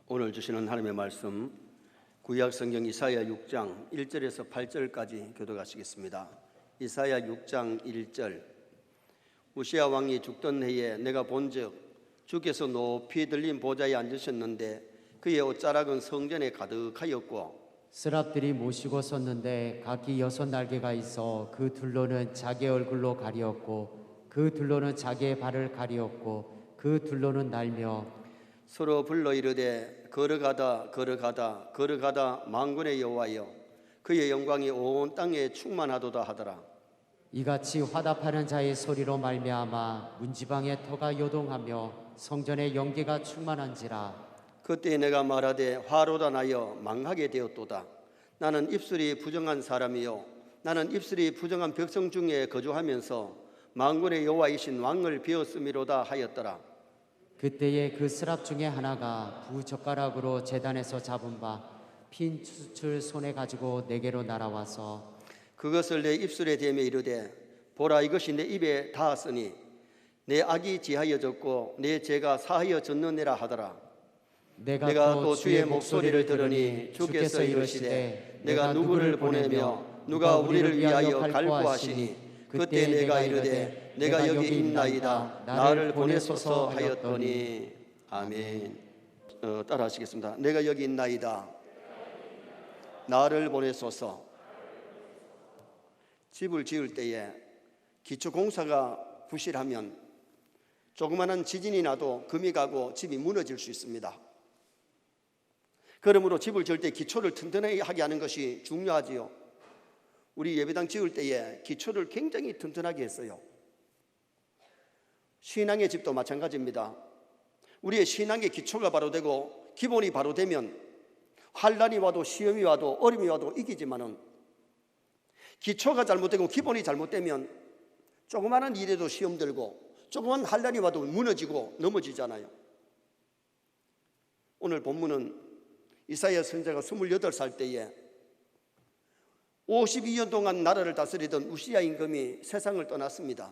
오늘 주시는 하나님의 말씀 구약 성경 이사야 6장 1절에서 8절까지 교독하시겠습니다. 이사야 6장 1절. 우시야 왕이 죽던 해에 내가 본즉 주께서 높이 들린 보좌에 앉으셨는데 그의 옷자락은 성전에 가득하였고 스랍들이 모시고 섰는데 각기 6날개가 있어 그 둘로는 자기 얼굴로 가리었고 그 둘로는 자기의 발을 가리었고 그 둘로는 날며 서로 불러 이르되 걸어가다 걸어가다 걸어가다 만군의 여호와여 그의 영광이 온 땅에 충만하도다 하더라. 이같이 화답하는 자의 소리로 말미암아 문지방의 터가 요동하며 성전의 연기가 충만한지라. 그때 내가 말하되 화로다 나여 망하게 되었도다. 나는 입술이 부정한 사람이요 나는 입술이 부정한 백성 중에 거주하면서 만군의 여호와이신 왕을 비었음이로다 하였더라. 그때에 그 스랍 중에 하나가 부젓가락으로 제단에서 잡은 바 핀 숯을 손에 가지고 내게로 날아와서 그것을 내 입술에 대며 이르되 보라 이것이 내 입에 닿았으니 내 악이 지하여졌고 내 죄가 사하여졌느니라 하더라. 내가 또 주의 목소리를 들으니 주께서 이르시되 내가 누구를 보내며 누가 우리를 위하여 갈고 하시니 그때 내가 이르되 내가 여기 있나이다 나를 보내소서 하였더니 아멘. 따라 하시겠습니다. 내가 여기 있나이다 나를 보내소서. 집을 지을 때에 기초공사가 부실하면 조그마한 지진이 나도 금이 가고 집이 무너질 수 있습니다. 그러므로 집을 지을 때 기초를 튼튼하게 하게 하는 것이 중요하지요. 우리 예배당 지을 때에 기초를 굉장히 튼튼하게 했어요. 신앙의 집도 마찬가지입니다. 우리의 신앙의 기초가 바로 되고 기본이 바로 되면 환난이 와도 시험이 와도 어려움이 와도 이기지만은 기초가 잘못되고 기본이 잘못되면 조그마한 일에도 시험 들고 조그만 환난이 와도 무너지고 넘어지잖아요. 오늘 본문은 이사야 선지자가 28살 때에 52년 동안 나라를 다스리던 우시야 임금이 세상을 떠났습니다.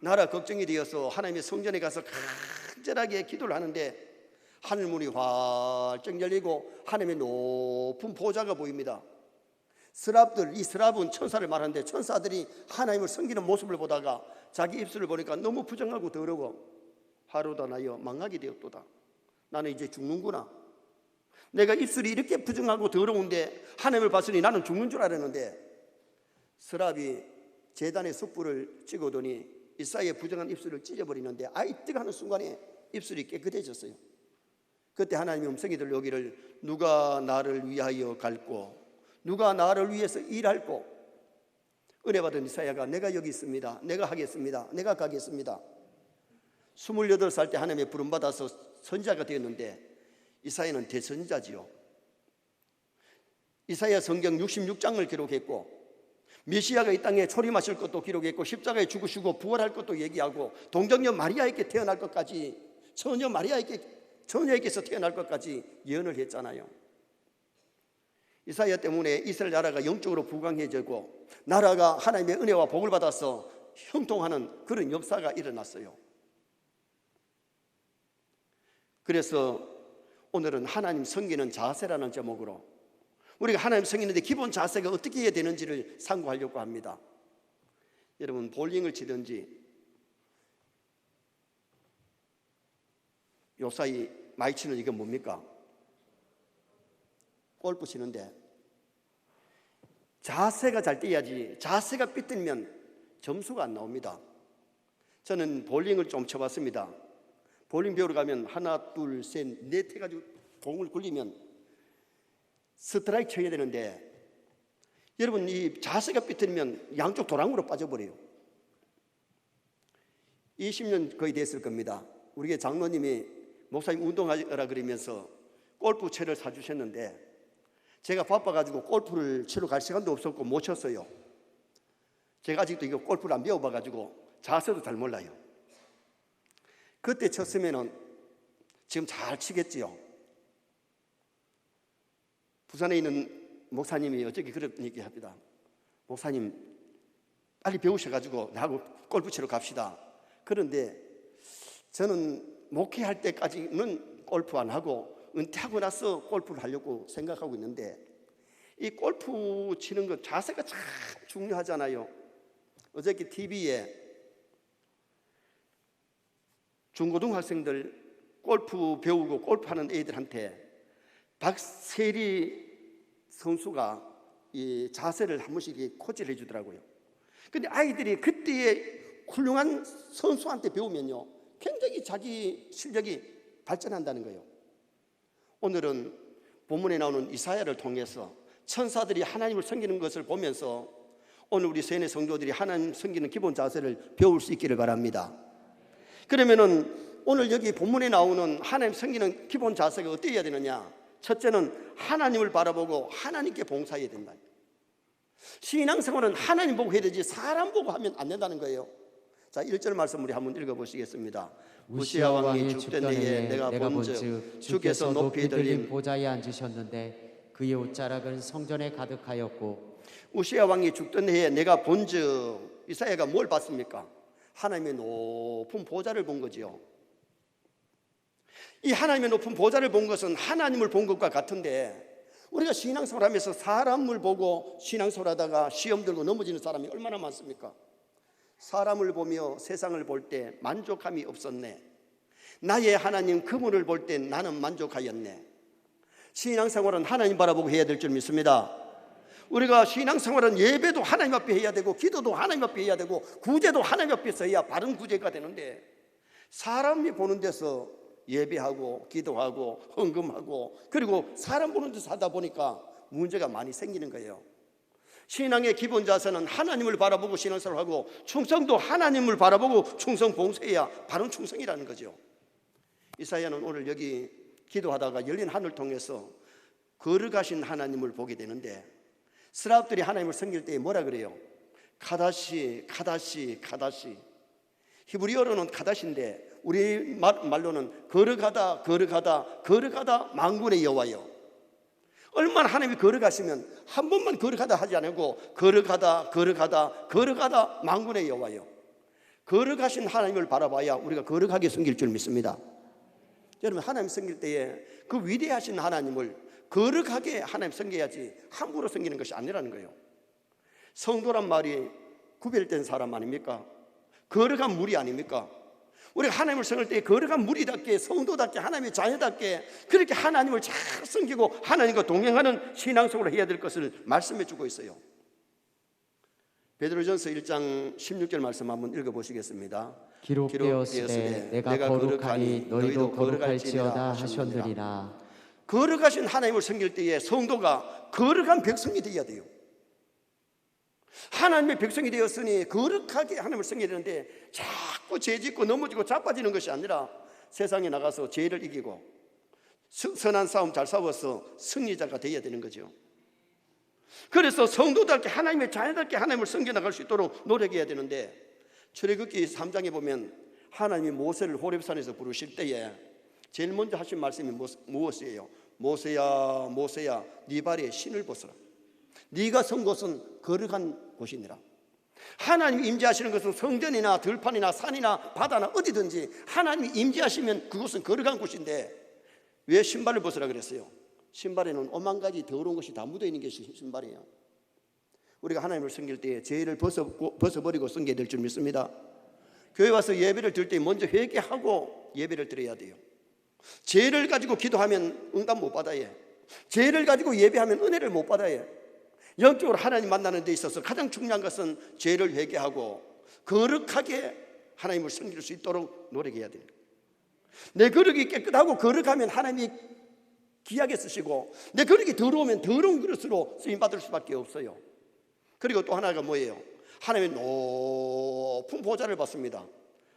나라 걱정이 되어서 하나님의 성전에 가서 간절하게 기도를 하는데 하늘문이 활짝 열리고 하나님의 높은 보좌가 보입니다. 스랍들, 이 스랍은 천사를 말하는데 천사들이 하나님을 섬기는 모습을 보다가 자기 입술을 보니까 너무 부정하고 더러워 화로다 나여 망하게 되었도다. 나는 이제 죽는구나. 내가 입술이 이렇게 부정하고 더러운데 하나님을 봤으니 나는 죽는 줄 알았는데 스랍이 제단에 숯불을 찍어더니 이사야의 부정한 입술을 찢어버리는데 아이 뜨거 하는 순간에 입술이 깨끗해졌어요. 그때 하나님의 음성이 들려오기를 누가 나를 위하여 갈고 누가 나를 위해서 일할고. 은혜 받은 이사야가 내가 여기 있습니다. 내가 하겠습니다. 내가 가겠습니다. 28살 때 하나님의 부름받아서 선지자가 되었는데 이사야는 대선지자지요. 이사야 성경 66장을 기록했고 메시아가 이 땅에 초림하실 것도 기록했고 십자가에 죽으시고 부활할 것도 얘기하고 동정녀 마리아에게 태어날 것까지 처녀에게서 태어날 것까지 예언을 했잖아요. 이사야 때문에 이스라엘 나라가 영적으로 부강해지고 나라가 하나님의 은혜와 복을 받아서 형통하는 그런 역사가 일어났어요. 그래서 오늘은 하나님 섬기는 자세라는 제목으로 우리가 하나님 섬기는데 기본 자세가 어떻게 해야 되는지를 상고하려고 합니다. 여러분 볼링을 치든지 요사이 많이 치는 이게 뭡니까? 골프 치는데 자세가 잘 떼야지 자세가 삐뚤면 점수가 안 나옵니다. 저는 볼링을 좀 쳐봤습니다. 볼링 배우러 가면 하나 둘 셋 넷 해가지고 공을 굴리면 스트라이크 쳐야 되는데 여러분 이 자세가 삐뚤면 양쪽 도랑으로 빠져버려요. 20년 거의 됐을 겁니다. 우리 장로님이 목사님 운동하라 그러면서 골프채를 사주셨는데 제가 바빠가지고 골프를 치러 갈 시간도 없었고 못 쳤어요. 제가 아직도 이거 골프를 안 배워봐가지고 자세도 잘 몰라요. 그때 쳤으면은 지금 잘 치겠지요. 부산에 있는 목사님이 어저께 그런 얘기 합니다. 목사님 빨리 배우셔가지고 나하고 골프 치러 갑시다. 그런데 저는 목회할 때까지는 골프 안 하고 은퇴하고 나서 골프를 하려고 생각하고 있는데, 이 골프 치는 건 자세가 참 중요하잖아요. 어저께 TV에 중고등학생들 골프 배우고 골프하는 애들한테 박세리 선수가 이 자세를 한 번씩 코치를 해주더라고요. 근데 아이들이 그때의 훌륭한 선수한테 배우면요, 굉장히 자기 실력이 발전한다는 거예요. 오늘은 본문에 나오는 이사야를 통해서 천사들이 하나님을 섬기는 것을 보면서 오늘 우리 세뇌 성도들이 하나님 섬기는 기본 자세를 배울 수 있기를 바랍니다. 그러면은 오늘 여기 본문에 나오는 하나님 섬기는 기본 자세가 어떻게 해야 되느냐? 첫째는 하나님을 바라보고 하나님께 봉사해야 된다. 신앙생활은 하나님 보고 해야 되지 사람 보고 하면 안 된다는 거예요. 자, 1절 말씀 우리 한번 읽어보시겠습니다. 우시야 왕이 죽던 해에 내가 본즉 주께서 높이 들린 보좌에 앉으셨는데 그의 옷자락은 성전에 가득하였고. 우시야 왕이 죽던 해에 내가 본즉, 이사야가 뭘 봤습니까? 하나님의 높은 보좌를 본 거지요. 이 하나님의 높은 보좌를 본 것은 하나님을 본 것과 같은데, 우리가 신앙생활 하면서 사람을 보고 신앙생활 하다가 시험 들고 넘어지는 사람이 얼마나 많습니까? 사람을 보며 세상을 볼 때 만족함이 없었네. 나의 하나님 그분을 볼 때 나는 만족하였네. 신앙생활은 하나님 바라보고 해야 될 줄 믿습니다. 우리가 신앙생활은 예배도 하나님 앞에 해야 되고 기도도 하나님 앞에 해야 되고 구제도 하나님 앞에서 해야 바른 구제가 되는데, 사람이 보는 데서 예배하고 기도하고 헌금하고 그리고 사람 보는 데서 하다 보니까 문제가 많이 생기는 거예요. 신앙의 기본 자세는 하나님을 바라보고 신앙생활을 하고, 충성도 하나님을 바라보고 충성 봉사해야 바른 충성이라는 거죠. 이사야는 오늘 여기 기도하다가 열린 하늘을 통해서 거룩하신 하나님을 보게 되는데, 스라업들이 하나님을 섬길 때 뭐라 그래요? 카다시 카다시 카다시. 히브리어로는 카다시인데 우리 말로는 거룩하다 거룩하다 거룩하다 만군의 여호와여. 얼마나 하나님이 거룩하시면 한 번만 거룩하다 하지 않고 거룩하다 거룩하다 거룩하다 만군의 여호와여. 거룩하신 하나님을 바라봐야 우리가 거룩하게 섬길 줄 믿습니다. 여러분, 하나님 섬길 때에 그 위대하신 하나님을 거룩하게 하나님 섬겨야지 함부로 섬기는 것이 아니라는 거예요. 성도란 말이 구별된 사람 아닙니까? 거룩한 무리 아닙니까? 우리가 하나님을 섬길 때 거룩한 무리답게 성도답게 하나님의 자녀답게 그렇게 하나님을 잘 섬기고 하나님과 동행하는 신앙생활을 해야 될 것을 말씀해 주고 있어요. 베드로전서 1장 16절 말씀 한번 읽어보시겠습니다. 기록되었으되 내가 거룩하니 너희도 거룩할지어다 하셨느니라. 거룩하신 하나님을 섬길 때에 성도가 거룩한 백성이 되어야 돼요. 하나님의 백성이 되었으니 거룩하게 하나님을 섬겨야 되는데, 자꾸 죄짓고 넘어지고 자빠지는 것이 아니라 세상에 나가서 죄를 이기고 선한 싸움 잘 싸워서 승리자가 되어야 되는 거죠. 그래서 성도답게 하나님의 자녀답게 하나님을 섬겨나갈 수 있도록 노력해야 되는데, 출애굽기 3장에 보면 하나님이 모세를 호렙산에서 부르실 때에 제일 먼저 하신 말씀이 무엇이에요? 모세야 모세야 네 발에 신을 벗어라. 네가 선 곳은 거룩한 곳이니라. 하나님이 임재하시는 것은 성전이나 들판이나 산이나 바다나 어디든지 하나님이 임재하시면 그곳은 거룩한 곳인데, 왜 신발을 벗으라 그랬어요? 신발에는 오만 가지 더러운 것이 다 묻어있는 게 신발이에요. 우리가 하나님을 섬길 때 죄를 벗어버리고 섬겨야 될 줄 믿습니다. 교회 와서 예배를 드릴 때 먼저 회개하고 예배를 드려야 돼요. 죄를 가지고 기도하면 응답 못 받아요. 죄를 가지고 예배하면 은혜를 못 받아요. 영적으로 하나님 만나는 데 있어서 가장 중요한 것은 죄를 회개하고 거룩하게 하나님을 섬길 수 있도록 노력해야 돼요. 내 거룩이 깨끗하고 거룩하면 하나님이 귀하게 쓰시고, 내 거룩이 더러우면 더러운 그릇으로 쓰임받을 수밖에 없어요. 그리고 또 하나가 뭐예요? 하나님의 높은 보좌를 받습니다.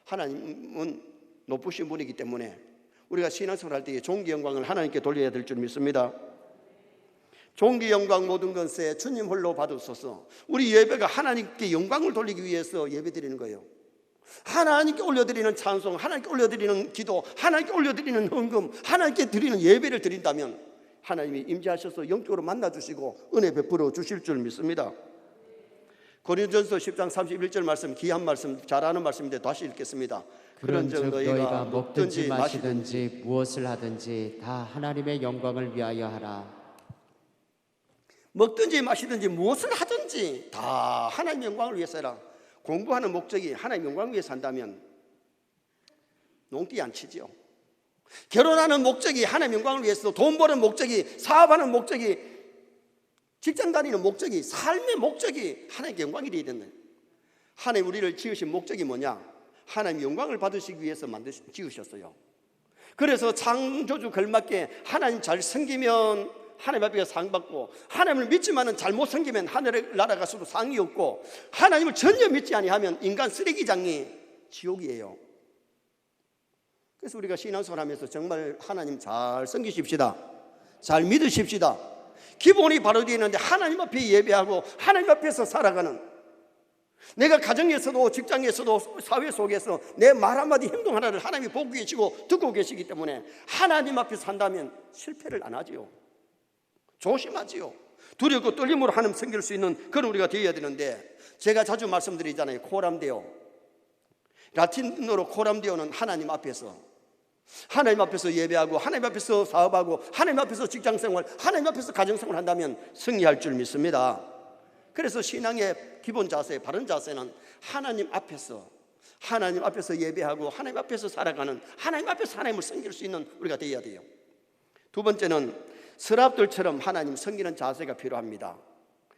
하나님은 높으신 분이기 때문에 우리가 신앙생활 할 때에 존귀 영광을 하나님께 돌려야 될 줄 믿습니다. 존귀 영광 모든 것에 주님 홀로 받으소서. 우리 예배가 하나님께 영광을 돌리기 위해서 예배드리는 거예요. 하나님께 올려드리는 찬송, 하나님께 올려드리는 기도, 하나님께 올려드리는 헌금, 하나님께 드리는 예배를 드린다면 하나님이 임재하셔서 영적으로 만나주시고 은혜 베풀어 주실 줄 믿습니다. 고린도전서 10장 31절 말씀, 귀한 말씀, 잘 아는 말씀인데 다시 읽겠습니다. 그런즉 너희가 먹든지 마시든지 무엇을 하든지 다 하나님의 영광을 위하여 하라. 먹든지 마시든지 무엇을 하든지 다 하나님의 영광을 위해서 해라. 공부하는 목적이 하나님의 영광을 위해서 한다면 농띠 안 치지요. 결혼하는 목적이 하나님의 영광을 위해서, 돈 버는 목적이, 사업하는 목적이, 직장 다니는 목적이, 삶의 목적이 하나님의 영광이 되어야 된다. 하나님 우리를 지으신 목적이 뭐냐? 하나님의 영광을 받으시기 위해서 지으셨어요. 그래서 창조주 걸맞게 하나님 잘 섬기면 하나님 앞에 상 받고, 하나님을 믿지만은 잘못 섬기면 하늘에 날아가서도 상이 없고, 하나님을 전혀 믿지 아니하면 인간 쓰레기장이 지옥이에요. 그래서 우리가 신앙생활 하면서 정말 하나님 잘 섬기십시다. 잘 믿으십시다. 기본이 바로 되어 있는데 하나님 앞에 예배하고 하나님 앞에서 살아가는, 내가 가정에서도 직장에서도 사회 속에서 내 말 한마디 행동 하나를 하나님이 보고 계시고 듣고 계시기 때문에 하나님 앞에 산다면 실패를 안 하지요. 조심하지요. 두렵고 떨림으로 하나님 섬길 수 있는 그런 우리가 되어야 되는데, 제가 자주 말씀드리잖아요. 코람데오, 라틴어로 코람데오는 하나님 앞에서 예배하고 하나님 앞에서 사업하고 하나님 앞에서 직장생활, 하나님 앞에서 가정생활 한다면 승리할 줄 믿습니다. 그래서 신앙의 기본 자세, 바른 자세는 하나님 앞에서 예배하고 하나님 앞에서 살아가는, 하나님 앞에서 하나님을 섬길 수 있는 우리가 되어야 돼요. 두 번째는 서랍들처럼 하나님 섬기는 자세가 필요합니다.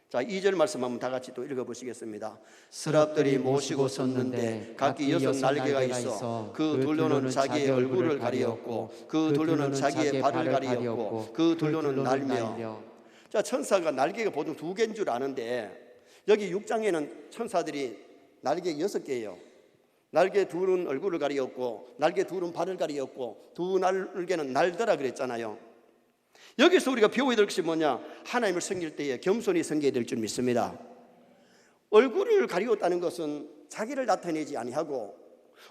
자, 2절 말씀 한번 다 같이 또 읽어보시겠습니다. 서랍들이 모시고 섰는데 각기 6 날개가 있어 그 둘로는 자기의 얼굴을 가리었고 그 둘로는 자기의 발을 가리었고 그 둘로는 날며. 자, 천사가 날개가 보통 2개인 줄 아는데 여기 6장에는 천사들이 날개 6개예요. 날개 둘은 얼굴을 가리었고 날개 둘은 발을 가리었고 두 날개는 날더라 그랬잖아요. 여기서 우리가 배워야 될 것이 뭐냐? 하나님을 섬길 때에 겸손히 섬겨야 될 줄 믿습니다. 얼굴을 가리웠다는 것은 자기를 나타내지 아니하고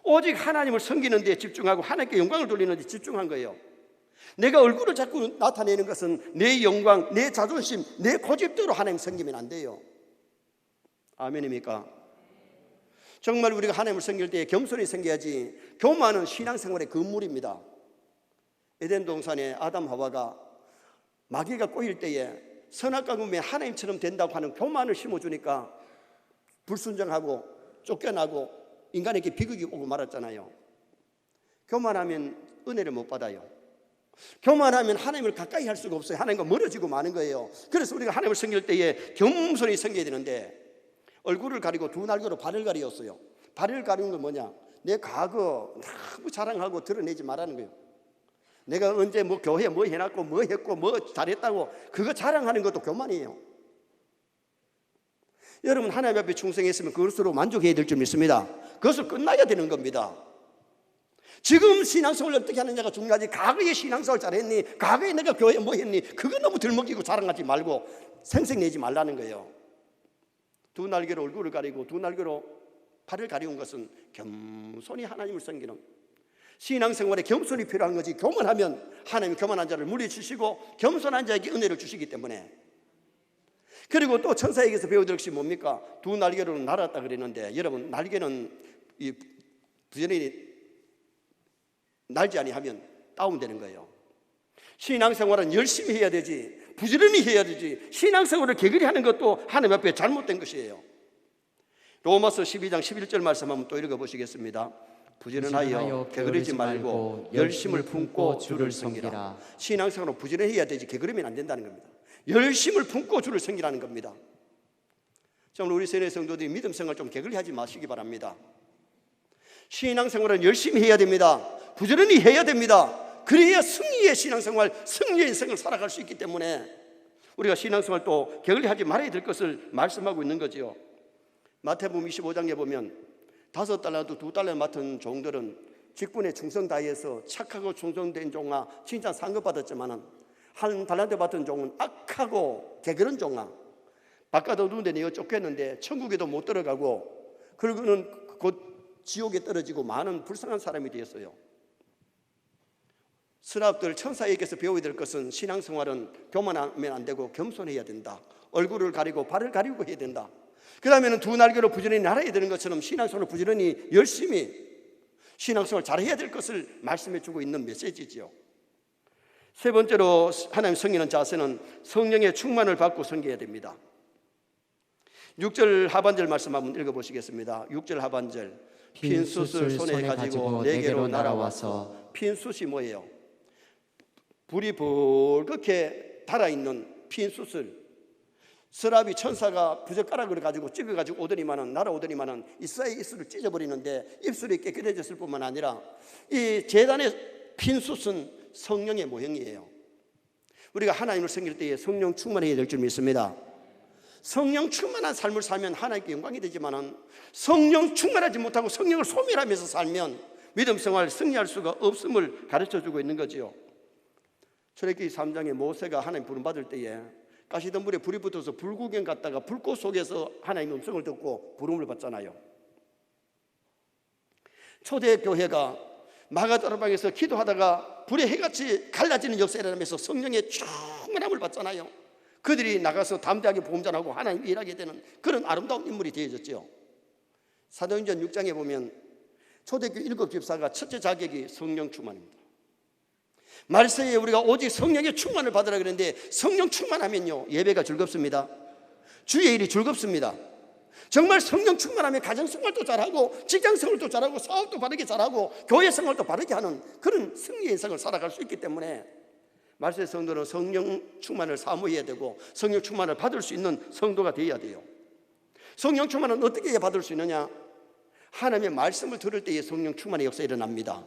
오직 하나님을 섬기는 데 집중하고 하나님께 영광을 돌리는 데 집중한 거예요. 내가 얼굴을 자꾸 나타내는 것은 내 영광, 내 자존심, 내 고집대로 하나님 섬기면 안 돼요. 아멘입니까? 정말 우리가 하나님을 섬길 때에 겸손히 섬겨야지. 교만은 신앙생활의 근물입니다. 에덴 동산에 아담 하와가 마귀가 꼬일 때에 선악과 금에 하나님처럼 된다고 하는 교만을 심어주니까 불순종하고 쫓겨나고 인간에게 비극이 오고 말았잖아요. 교만하면 은혜를 못 받아요. 교만하면 하나님을 가까이 할 수가 없어요. 하나님과 멀어지고 마는 거예요. 그래서 우리가 하나님을 섬길 때에 겸손히 섬겨야 되는데 얼굴을 가리고 두 날개로 발을 가리었어요. 발을 가리는 건 뭐냐? 내 과거 너무 자랑하고 드러내지 말라는 거예요. 내가 언제 뭐 교회 뭐 해놨고 뭐 했고 뭐 잘했다고 그거 자랑하는 것도 교만이에요. 여러분 하나님 앞에 충성했으면 그것으로 만족해야 될 줄 믿습니다. 그것을 끝나야 되는 겁니다. 지금 신앙생활을 어떻게 하느냐가 중요하지, 과거에 신앙생활 잘했니, 과거에 내가 교회 뭐 했니, 그거 너무 들먹이고 자랑하지 말고 생색내지 말라는 거예요. 두 날개로 얼굴을 가리고 두 날개로 발을 가리운 것은 겸손히 하나님을 섬기는, 신앙생활에 겸손이 필요한 거지. 교만하면 하나님이 교만한 자를 물리치시고 겸손한 자에게 은혜를 주시기 때문에. 그리고 또 천사에게서 배워야 될 것이 뭡니까? 두 날개로는 날았다 그랬는데 여러분 날개는 이 부지런히 날지 아니하면 다운되는 거예요. 신앙생활은 열심히 해야 되지, 부지런히 해야 되지. 신앙생활을 게으리 하는 것도 하나님 앞에 잘못된 것이에요. 로마서 12장 11절 말씀 한번 또 읽어보시겠습니다. 부지런하여 게으르지 말고 열심을 품고 주를 섬기라. 신앙생활은 부지런해야 되지 게으르면 안 된다는 겁니다. 열심을 품고 주를 섬기라는 겁니다. 정말 우리 세뇌 성도들이 믿음 생활 좀 게을리 하지 마시기 바랍니다. 신앙생활은 열심히 해야 됩니다. 부지런히 해야 됩니다. 그래야 승리의 신앙생활, 승리의 인생을 살아갈 수 있기 때문에 우리가 신앙생활 또 게을리 하지 말아야 될 것을 말씀하고 있는 거죠. 마태복음 25장에 보면 5달란트 2달란트 맡은 종들은 직분에 충성 다해서 착하고 충성된 종아 진짜 상급 받았지만은 1달란트 맡은 종은 악하고 게으른 종아 바깥으로 눈에 내어 쫓겼는데 천국에도 못 들어가고 그러고는 곧 지옥에 떨어지고 많은 불쌍한 사람이 되었어요. 스랍들 천사에게서 배워야 될 것은 신앙생활은 교만하면 안 되고 겸손해야 된다. 얼굴을 가리고 발을 가리고 해야 된다. 그러면 두 날개로 부지런히 날아야 되는 것처럼 신앙생활을 부지런히 열심히 신앙생활을 잘해야 될 것을 말씀해 주고 있는 메시지지요. 세 번째로 하나님 섬기는 자세는 성령의 충만을 받고 섬겨야 됩니다. 6절 하반절 말씀 한번 읽어보시겠습니다. 6절 하반절. 핀 숯을 손에 가지고 내게로 날아와서. 핀 숯이 뭐예요? 불이 벌겋게 달아있는 핀 숯을 서랍이 천사가 부젓가락을 가지고 찍어가지고 오더니만은 날아오더니만은 이스라엘 입술을 찢어버리는데 입술이 깨끗해졌을 뿐만 아니라 이 제단의 핀 숯은 성령의 모형이에요. 우리가 하나님을 섬길 때에 성령 충만해야 될 줄 믿습니다. 성령 충만한 삶을 살면 하나님께 영광이 되지만은 성령 충만하지 못하고 성령을 소멸하면서 살면 믿음 생활 승리할 수가 없음을 가르쳐주고 있는 거지요. 출애굽기 3장에 모세가 하나님 부름 받을 때에 가시덤불에 불이 붙어서 불구경 갔다가 불꽃 속에서 하나님의 음성을 듣고 부름을 받잖아요. 초대교회가 마가다락방에서 기도하다가 불의 해같이 갈라지는 역사를 일어나면서 성령의 충만함을 받잖아요. 그들이 나가서 담대하게 복음전하고 하나님 일하게 되는 그런 아름다운 인물이 되어졌죠. 사도행전 6장에 보면 초대교회 7집사가 첫째 자격이 성령 충만입니다. 말세에 우리가 오직 성령의 충만을 받으라 그랬는데 성령 충만하면요 예배가 즐겁습니다. 주의 일이 즐겁습니다. 정말 성령 충만하면 가정생활도 잘하고 직장생활도 잘하고 사업도 바르게 잘하고 교회생활도 바르게 하는 그런 승리의 인생을 살아갈 수 있기 때문에 말세 성도는 성령 충만을 사모해야 되고 성령 충만을 받을 수 있는 성도가 되어야 돼요. 성령 충만은 어떻게 해야 받을 수 있느냐? 하나님의 말씀을 들을 때에 성령 충만의 역사가 일어납니다.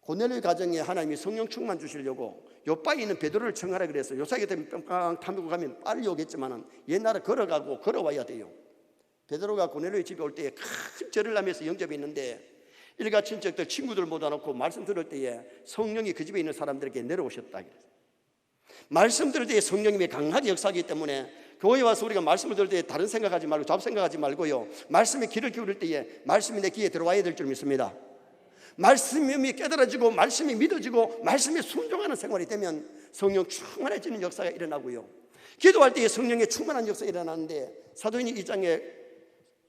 고넬료 가정에 하나님이 성령 충만 주시려고 요바에 있는 베드로를 청하라 그래서 요사게 되면 뺑뺑 타고 가면 빨리 오겠지만은 옛날에 걸어가고 걸어와야 돼요. 베드로가 고넬료의 집에 올 때에 큰 절을 하면서 영접이 있는데 일가 친척들 친구들 모아놓고 말씀 들을 때에 성령이 그 집에 있는 사람들에게 내려오셨다 그랬어요. 말씀 들을 때에 성령님이 강하게 역사하기 때문에 교회에 와서 우리가 말씀을 들을 때에 다른 생각하지 말고 잡생각하지 말고요 말씀에 귀를 기울일 때에 말씀이 내 귀에 들어와야 될 줄 믿습니다. 말씀이 깨달아지고 말씀이 믿어지고 말씀에 순종하는 생활이 되면 성령 충만해지는 역사가 일어나고요 기도할 때에 성령의 충만한 역사가 일어나는데 사도행전 2장에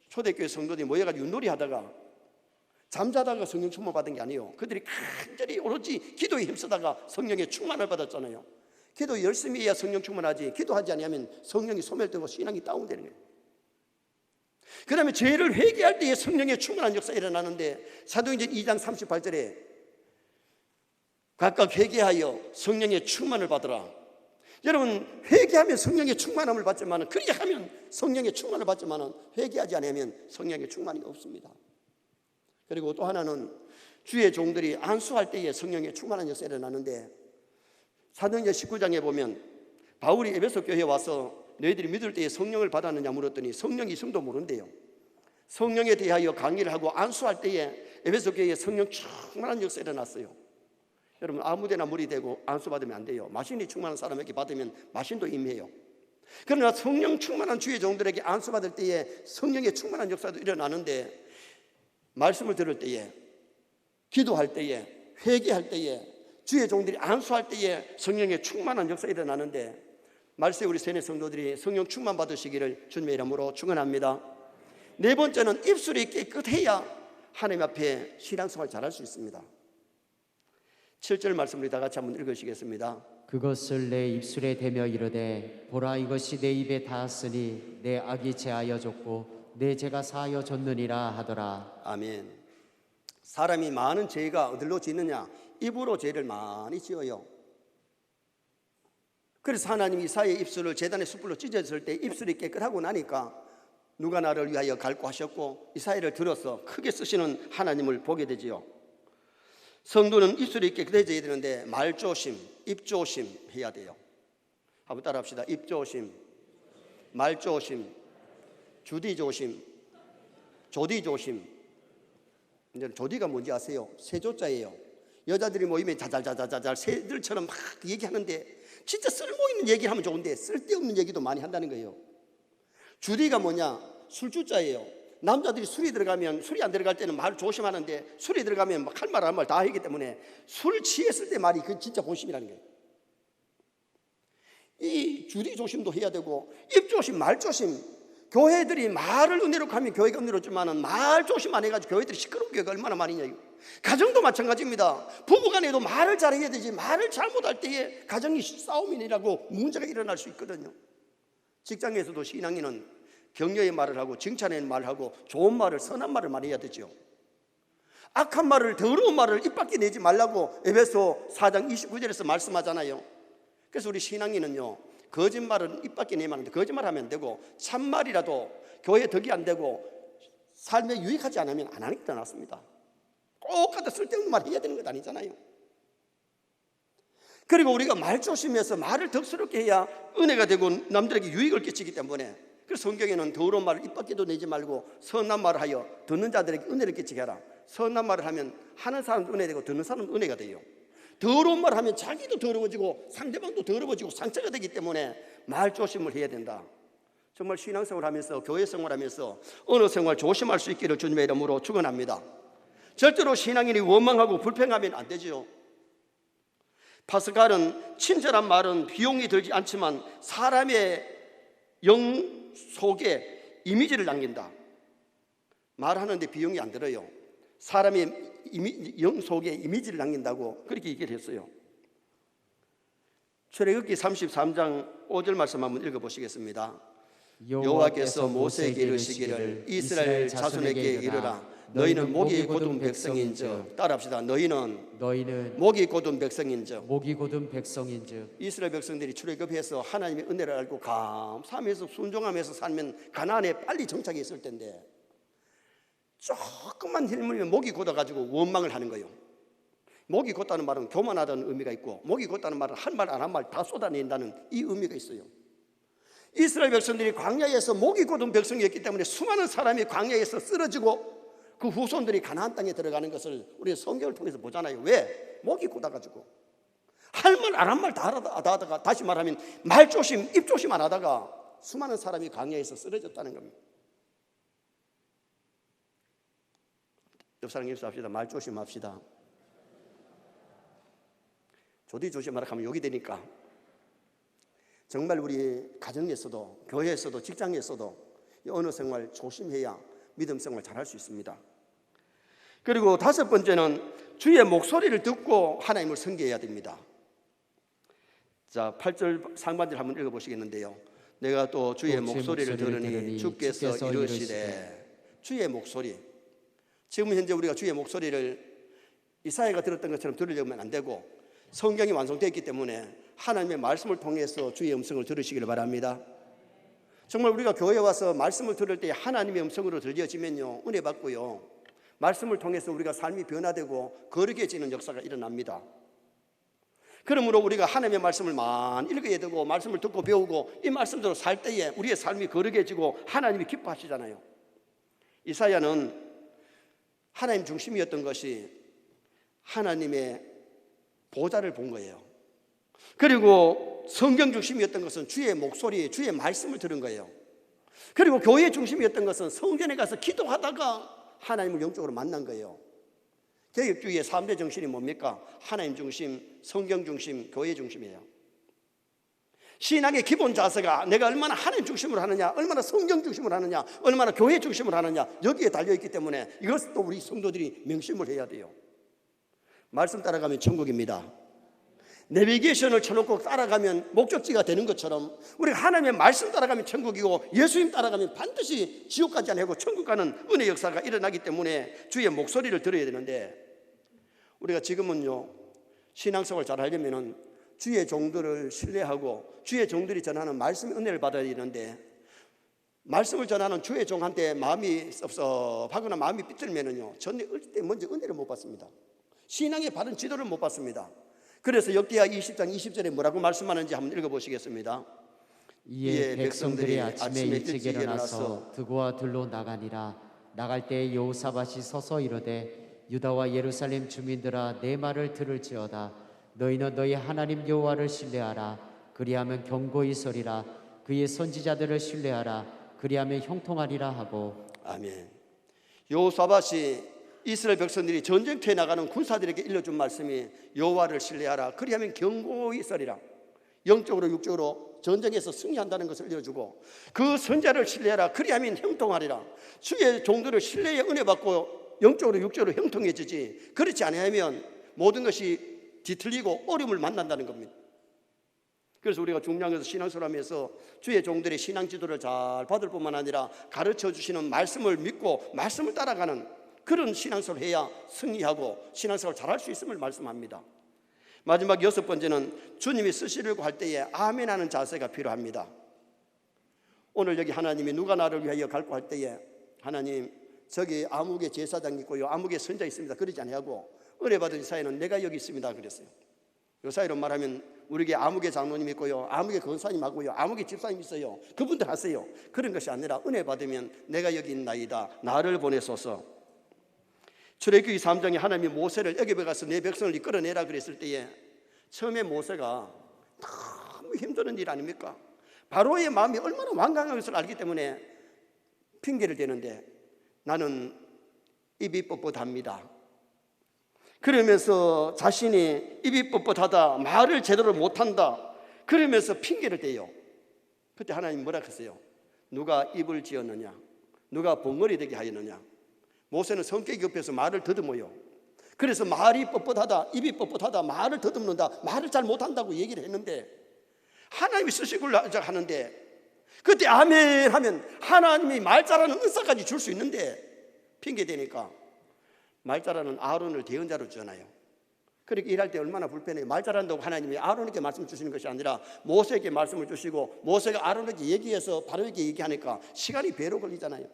초대교회 성도들이 모여가지고 윷놀이 하다가 잠자다가 성령 충만 받은 게 아니에요. 그들이 간절히 오로지 기도에 힘쓰다가 성령의 충만을 받았잖아요. 기도 열심히 해야 성령 충만하지 기도하지 않으면 성령이 소멸되고 신앙이 다운되는 거예요. 그 다음에 죄를 회개할 때에 성령의 충만한 역사가 일어나는데 사도행전 2장 38절에 각각 회개하여 성령의 충만을 받으라. 여러분 회개하면 성령의 충만함을 받지만 그리하면 성령의 충만을 받지만 회개하지 않으면 성령의 충만이 없습니다. 그리고 또 하나는 주의 종들이 안수할 때에 성령의 충만한 역사가 일어나는데 사도행전 19장에 보면 바울이 에베소 교회에 와서 너희들이 믿을 때에 성령을 받았느냐 물었더니 성령이 있음도 모른대요. 성령에 대하여 강의를 하고 안수할 때에 에베소 교회에 성령 충만한 역사가 일어났어요. 여러분 아무데나 물이 되고 안수 받으면 안 돼요. 마신이 충만한 사람에게 받으면 마신도 임해요. 그러나 성령 충만한 주의 종들에게 안수 받을 때에 성령의 충만한 역사도 일어나는데 말씀을 들을 때에 기도할 때에 회개할 때에 주의 종들이 안수할 때에 성령의 충만한 역사가 일어나는데 말세 우리 세뇌 성도들이 성령 충만 받으시기를 주님의 이름으로 축원합니다. 네 번째는 입술이 깨끗해야 하나님 앞에 신앙생활 잘할 수 있습니다. 7절 말씀을 다 같이 한번 읽으시겠습니다. 그것을 내 입술에 대며 이르되 보라 이것이 내 입에 닿았으니 내 악이 제하여 졌고 내 죄가 사하여 졌느니라 하더라. 아멘. 사람이 많은 죄가 어디로 짓느냐? 입으로 죄를 많이 지어요. 그래서 하나님이 이사야의 입술을 제단의 숯불로 찢었을 때 입술이 깨끗하고 나니까 누가 나를 위하여 갈구하셨고 이사야를 들어서 크게 쓰시는 하나님을 보게 되지요. 성도는 입술이 깨끗해져야 되는데 말조심, 입조심 해야 돼요. 한번 따라 합시다. 입조심, 말조심, 주디조심, 조디조심. 조디가 뭔지 아세요? 세조자예요. 여자들이 모이면 자잘자잘자잘 새들처럼 막 얘기하는데 진짜 쓸모있는 얘기를 하면 좋은데 쓸데없는 얘기도 많이 한다는 거예요. 주디가 뭐냐? 술주자예요. 남자들이 술이 들어가면 술이 안 들어갈 때는 말 조심하는데 술이 들어가면 막 할 말 한 말 다 하기 때문에 술 취했을 때 말이 그 진짜 본심이라는 거예요. 이 주디 조심도 해야 되고 입 조심, 말 조심. 교회들이 말을 은혜로 하면 교회가 은혜롭지만은 말 조심 안 해가지고 교회들이 시끄러운 교회가 얼마나 많으냐. 가정도 마찬가지입니다. 부부간에도 말을 잘해야 되지 말을 잘못할 때에 가정이 싸움이라고 문제가 일어날 수 있거든요. 직장에서도 신앙인은 격려의 말을 하고 칭찬의 말을 하고 좋은 말을 선한 말을 말해야 되죠. 악한 말을 더러운 말을 입 밖에 내지 말라고 에베소 4장 29절에서 말씀하잖아요. 그래서 우리 신앙인은요, 거짓말은 입 밖에 내면 안 돼. 거짓말하면 안 되고 참말이라도 교회에 덕이 안 되고 삶에 유익하지 않으면 안 하는 게 더 낫습니다. 꼭 갖다 쓸데없는 말 해야 되는 것 아니잖아요. 그리고 우리가 말 조심해서 말을 덕스럽게 해야 은혜가 되고 남들에게 유익을 끼치기 때문에, 그래서 성경에는 더러운 말을 입 밖에도 내지 말고 선한 말을 하여 듣는 자들에게 은혜를 끼치게 하라. 선한 말을 하면 하는 사람도 은혜 되고 듣는 사람도 은혜가 돼요. 더러운 말을 하면 자기도 더러워지고 상대방도 더러워지고 상처가 되기 때문에 말 조심을 해야 된다. 정말 신앙생활 하면서 교회 생활하면서 언어 생활 조심할 수 있기를 주님의 이름으로 축원합니다. 절대로 신앙인이 원망하고 불평하면 안 되죠. 파스칼은 친절한 말은 비용이 들지 않지만 사람의 영 속에 이미지를 남긴다. 말하는데 비용이 안 들어요. 사람의 영 속에 이미지를 남긴다고 그렇게 얘기를 했어요. 출애굽기 33장 5절 말씀 한번 읽어보시겠습니다. 여호와께서 모세에게 이르시기를 이스라엘 자손에게 이르라. 너희는 목이 곧은 백성인즉, 따라합시다. 너희는 목이 곧은 백성인즉. 이스라엘 백성들이 출애굽해서 하나님의 은혜를 알고 감사하면서 순종하면서 살면 가나안에 빨리 정착이 있을 텐데, 조금만 힘을면 목이 곧아가지고 원망을 하는 거예요. 목이 곧다는 말은 교만하다는 의미가 있고, 목이 곧다는 말은 한 말 안 한 말 다 쏟아낸다는 이 의미가 있어요. 이스라엘 백성들이 광야에서 목이 곧은 백성이었기 때문에 수많은 사람이 광야에서 쓰러지고 그 후손들이 가나안 땅에 들어가는 것을 우리가 성경을 통해서 보잖아요. 왜? 목이 곧아가지고 할 말 안 한 말 다 하다가, 다시 말하면 말 조심, 입 조심 안 하다가 수많은 사람이 광야에서 쓰러졌다는 겁니다. 옆 사람 입수합시다. 말 조심합시다. 조디 조심하라 하면 욕이 되니까 정말 우리 가정에서도 교회에서도 직장에서도 언어 생활 조심해야 믿음 생활 잘할 수 있습니다. 그리고 다섯 번째는 주의 목소리를 듣고 하나님을 섬겨야 됩니다. 자, 8절 상반절 한번 읽어보시겠는데요. 내가 또 주의 목소리를 들으니 주께서 이르시되. 주의 목소리. 지금 현재 우리가 주의 목소리를 이사야가 들었던 것처럼 들으려면 안 되고 성경이 완성되었기 때문에 하나님의 말씀을 통해서 주의 음성을 들으시기를 바랍니다. 정말 우리가 교회에 와서 말씀을 들을 때 하나님의 음성으로 들려지면요, 은혜 받고요, 말씀을 통해서 우리가 삶이 변화되고 거룩해지는 역사가 일어납니다. 그러므로 우리가 하나님의 말씀을 많이 읽어야 되고 말씀을 듣고 배우고 이 말씀대로 살 때에 우리의 삶이 거룩해지고 하나님이 기뻐하시잖아요. 이사야는 하나님 중심이었던 것이 하나님의 보좌를 본 거예요. 그리고 성경 중심이었던 것은 주의 목소리, 주의 말씀을 들은 거예요. 그리고 교회 중심이었던 것은 성전에 가서 기도하다가 하나님을 영적으로 만난 거예요. 개혁주의의 3대 정신이 뭡니까? 하나님 중심, 성경 중심, 교회 중심이에요. 신앙의 기본 자세가 내가 얼마나 하나님 중심으로 하느냐, 얼마나 성경 중심으로 하느냐, 얼마나 교회 중심으로 하느냐, 여기에 달려있기 때문에 이것도 우리 성도들이 명심을 해야 돼요. 말씀 따라가면 천국입니다. 내비게이션을 쳐놓고 따라가면 목적지가 되는 것처럼 우리가 하나님의 말씀 따라가면 천국이고 예수님 따라가면 반드시 지옥 가지 않고 천국 가는 은혜 역사가 일어나기 때문에 주의 목소리를 들어야 되는데, 우리가 지금은요, 신앙생활 잘 하려면 주의 종들을 신뢰하고 주의 종들이 전하는 말씀의 은혜를 받아야 되는데, 말씀을 전하는 주의 종한테 마음이 섭섭하거나 마음이 삐뚤면은요, 절대 먼저 은혜를 못 받습니다. 신앙의 바른 지도를 못 받습니다. 그래서 역대하 20장 20절에 뭐라고 말씀하는지 한번 읽어보시겠습니다. 이에 백성들이 아침에 일찍 일어나서 드고와 들로 나가니라. 나갈 때 여호사밧이 서서 이르되 유다와 예루살렘 주민들아, 내 말을 들을지어다. 너희는 너희 하나님 여호와를 신뢰하라. 그리하면 경고히 서리라. 그의 선지자들을 신뢰하라. 그리하면 형통하리라 하고. 아멘. 여호사밧이 이스라엘 백성들이 전쟁터에 나가는 군사들에게 일러준 말씀이 여호와를 신뢰하라. 그리하면 경고히 서리라. 영적으로 육적으로 전쟁에서 승리한다는 것을 알려주고 그 선자를 신뢰하라. 그리하면 형통하리라. 주의 종들을 신뢰의 은혜 받고 영적으로 육적으로 형통해지지, 그렇지 않으면 모든 것이 뒤틀리고 어려움을 만난다는 겁니다. 그래서 우리가 중량에서 신앙생활하면서 주의 종들의 신앙 지도를 잘 받을 뿐만 아니라 가르쳐 주시는 말씀을 믿고 말씀을 따라가는 그런 신앙생활을 해야 승리하고 신앙생활을 잘할 수 있음을 말씀합니다. 마지막 6번째는 주님이 쓰시려고 할 때에 아멘하는 자세가 필요합니다. 오늘 여기 하나님이 누가 나를 위하여 갈고 할 때에 하나님 저기 아무개 제사장 있고요, 아무개 선자 있습니다, 그러지 아니하고 은혜 받은 이 사이는 내가 여기 있습니다 그랬어요. 이 사이로 말하면 우리에게 아무개 장로님 있고요, 아무개 권사님 하고요, 아무개 집사님 있어요. 그분들 하세요. 그런 것이 아니라 은혜 받으면 내가 여기 있나이다, 나를 보내소서. 출애굽기 3장에 하나님이 모세를 애굽에 가서 내 백성을 이끌어내라 그랬을 때에 처음에 모세가 너무 힘든 일 아닙니까? 바로의 마음이 얼마나 완강한 것을 알기 때문에 핑계를 대는데 나는 입이 뻣뻣합니다. 그러면서 자신이 입이 뻣뻣하다, 말을 제대로 못한다, 그러면서 핑계를 대요. 그때 하나님 뭐라 했어요? 누가 입을 지었느냐, 누가 봉거리 되게 하였느냐. 모세는 성격이 급해서 말을 더듬어요. 그래서 말이 뻣뻣하다, 입이 뻣뻣하다, 말을 더듬는다, 말을 잘 못한다고 얘기를 했는데 하나님이 쓰시고 하는데 그때 아멘 하면 하나님이 말 잘하는 은사까지 줄 수 있는데 핑계대니까 말 잘하는 아론을 대언자로 주잖아요. 그렇게 일할 때 얼마나 불편해요. 말 잘한다고 하나님이 아론에게 말씀 주시는 것이 아니라 모세에게 말씀을 주시고 모세가 아론에게 얘기해서 바로에게 얘기하니까 시간이 배로 걸리잖아요.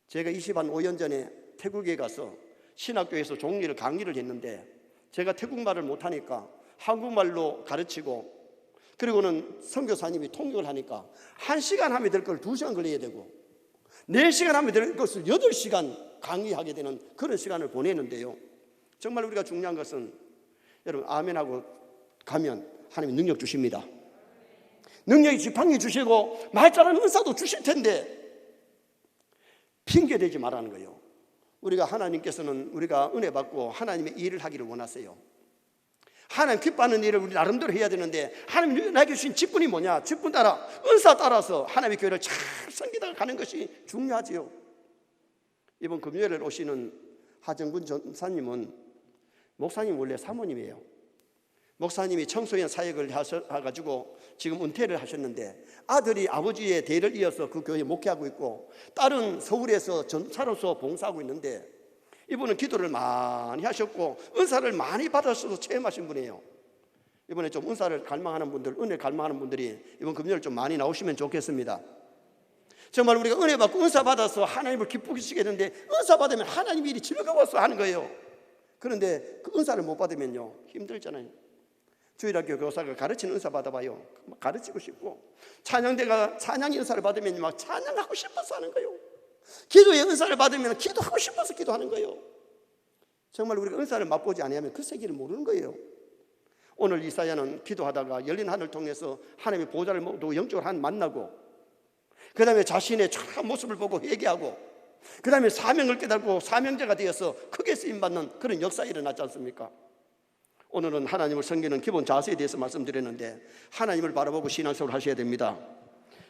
제가 25년 전에 태국에 가서 신학교에서 종리를 강의를 했는데 제가 태국말을 못하니까 한국말로 가르치고 그리고는 선교사님이 통역을 하니까 1시간 하면 될 걸 2시간 걸려야 되고 4시간 하면 될 것을 8시간 강의하게 되는 그런 시간을 보내는데요. 정말 우리가 중요한 것은 여러분 아멘하고 가면 하나님이 능력 주십니다. 능력이 지팡이 주시고 말 잘하는 은사도 주실 텐데 핑계대지 말라는 거예요. 우리가 하나님께서는 우리가 은혜 받고 하나님의 일을 하기를 원하세요. 하나님 기뻐하는 일을 우리 나름대로 해야 되는데 하나님 나에게 주신 직분이 뭐냐? 직분 따라 은사 따라서 하나님의 교회를 잘 섬기다가 가는 것이 중요하지요. 이번 금요일에 오시는 하정군 전사님은 목사님 원래 사모님이에요. 목사님이 청소년 사역을 하셔가지고 지금 은퇴를 하셨는데 아들이 아버지의 대를 이어서 그 교회에 목회하고 있고 딸은 서울에서 전사로서 봉사하고 있는데 이분은 기도를 많이 하셨고 은사를 많이 받아서 체험하신 분이에요. 이번에 좀 은사를 갈망하는 분들, 은혜 갈망하는 분들이 이번 금요일 좀 많이 나오시면 좋겠습니다. 정말 우리가 은혜 받고 은사 받아서 하나님을 기쁘시게 되는데 은사 받으면 하나님 일이 즐거워서 하는 거예요. 그런데 그 은사를 못 받으면요 힘들잖아요. 주일학교 교사가 가르치는 은사 받아봐요. 가르치고 싶고 찬양대가 찬양의 은사를 받으면 막 찬양하고 싶어서 하는 거예요. 기도의 은사를 받으면 기도하고 싶어서 기도하는 거예요. 정말 우리가 은사를 맛보지 않으면 그 세계를 모르는 거예요. 오늘 이사야는 기도하다가 열린 하늘을 통해서 하나님의 보좌를 모두 영적으로 한 만나고 그 다음에 자신의 착한 모습을 보고 회개하고 그 다음에 사명을 깨닫고 사명자가 되어서 크게 쓰임받는 그런 역사가 일어났지 않습니까? 오늘은 하나님을 섬기는 기본 자세에 대해서 말씀드렸는데 하나님을 바라보고 신앙생활을 하셔야 됩니다.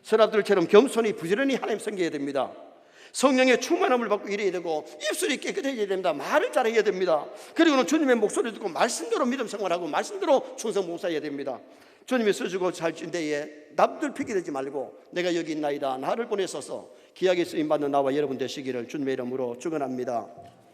서랍들처럼 겸손히 부지런히 하나님 섬겨야 됩니다. 성령의 충만함을 받고 일해야 되고 입술이 깨끗해져야 됩니다. 말을 잘해야 됩니다. 그리고는 주님의 목소리를 듣고 말씀대로 믿음 생활하고 말씀대로 충성 봉사해야 됩니다. 주님이 쓰시고 살찐 데에 남들 핑계대지 말고 내가 여기 있나이다, 나를 보내소서 기약에 쓰임받는 나와 여러분 되시기를 주님의 이름으로 축원합니다.